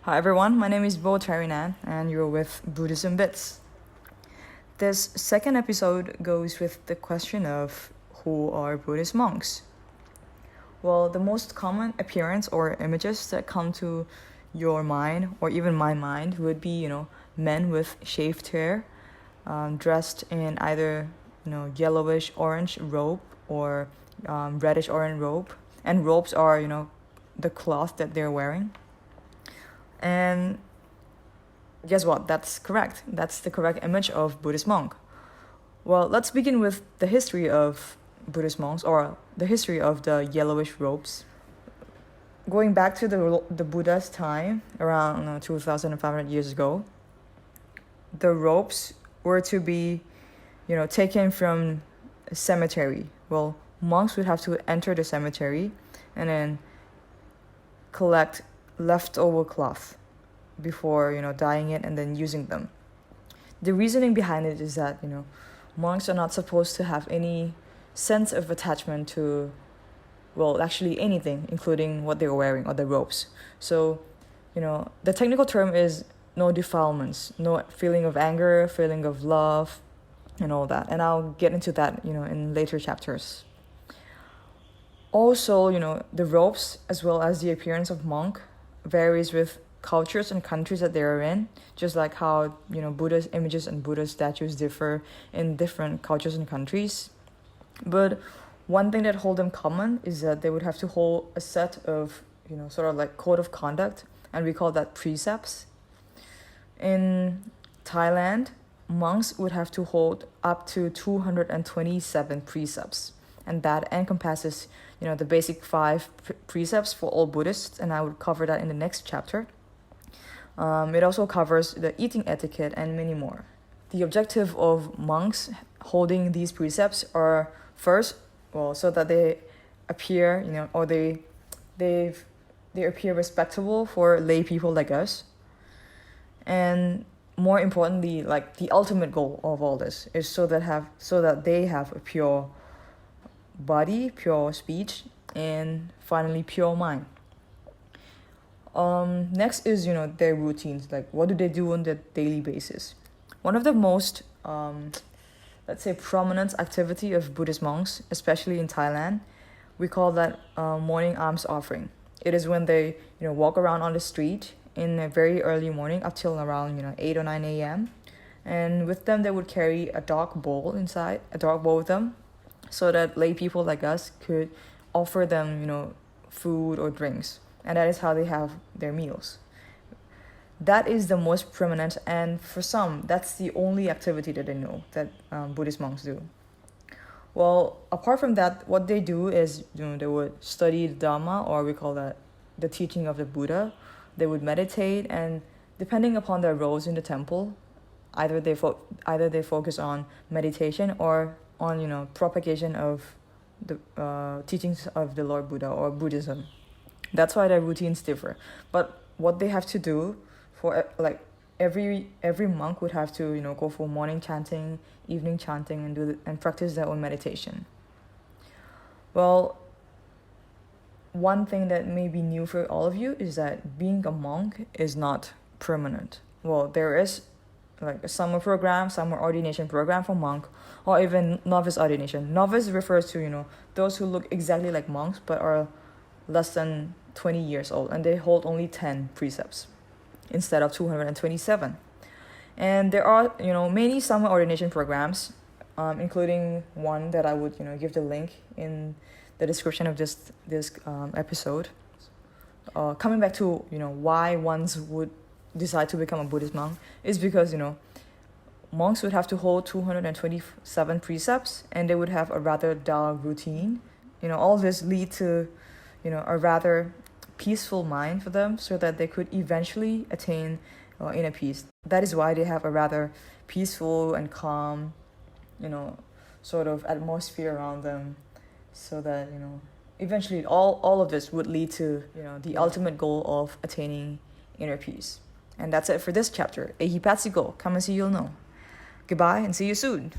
Hi everyone, my name is Bo Tarinan and you're with BuddhismBits. This second episode goes with the question of who are Buddhist monks? Well, the most common appearance or images that come to your mind or even my mind would be, men with shaved hair, dressed in either, yellowish orange robe or reddish orange robe. And robes are, the cloth that they're wearing. And guess what? That's correct. That's the correct image of Buddhist monk. Well, let's begin with the history of Buddhist monks or the history of the yellowish robes. Going back to the Buddha's time, around 2,500 years ago, the robes were to be, taken from a cemetery. Well, monks would have to enter the cemetery and then collect leftover cloth before dyeing it and then using them. The reasoning behind it is that monks are not supposed to have any sense of attachment to actually anything, including what they're wearing or the robes. So the technical term is no defilements, no feeling of anger, feeling of love, and all that, and I'll get into that in later chapters. Also, the robes as well as the appearance of monk varies with cultures and countries that they're in, just like how Buddha's images and Buddha's statues differ in different cultures and countries. But one thing that hold them common is that they would have to hold a set of sort of like code of conduct, and we call that precepts. In Thailand, monks would have to hold up to 227 precepts, and that encompasses the basic 5 precepts for all Buddhists, and I would cover that in the next chapter. It also covers the eating etiquette and many more. The objective of monks holding these precepts are first, so that they appear, or they appear respectable for lay people like us. And more importantly, like the ultimate goal of all this is so that they have a pure body, pure speech, and finally pure mind. Next is their routines, like what do they do on a daily basis. One of the most let's say prominent activity of Buddhist monks, especially in Thailand, we call that morning alms offering. It is when they walk around on the street in a very early morning up till around 8 or 9 a.m. and with them they would carry a dark bowl with them, so that lay people like us could offer them food or drinks, and that is how they have their meals. That is the most prominent, and for some that's the only activity that they know that Buddhist monks do. Well, apart from that, what they do is they would study the Dharma, or we call that the teaching of the Buddha. They would meditate, and depending upon their roles in the temple, either they focus on meditation or on propagation of the teachings of the Lord Buddha or Buddhism. That's why their routines differ. But what they have to do for every monk would have to go for morning chanting, evening chanting, and practice their own meditation. Well, one thing that may be new for all of you is that being a monk is not permanent. Well, there is like a summer ordination program for monk, or even novice ordination. Novice refers to those who look exactly like monks but are less than 20 years old, and they hold only 10 precepts instead of 227. And there are many summer ordination programs, including one that I would give the link in the description of this episode. Coming back to why ones would decide to become a Buddhist monk is because monks would have to hold 227 precepts, and they would have a rather dull routine. All this lead to a rather peaceful mind for them, so that they could eventually attain inner peace. That is why they have a rather peaceful and calm sort of atmosphere around them, so that eventually all of this would lead to the ultimate goal of attaining inner peace. And that's it for this chapter. Ehi Patsigo, come and see, you'll know. Goodbye and see you soon.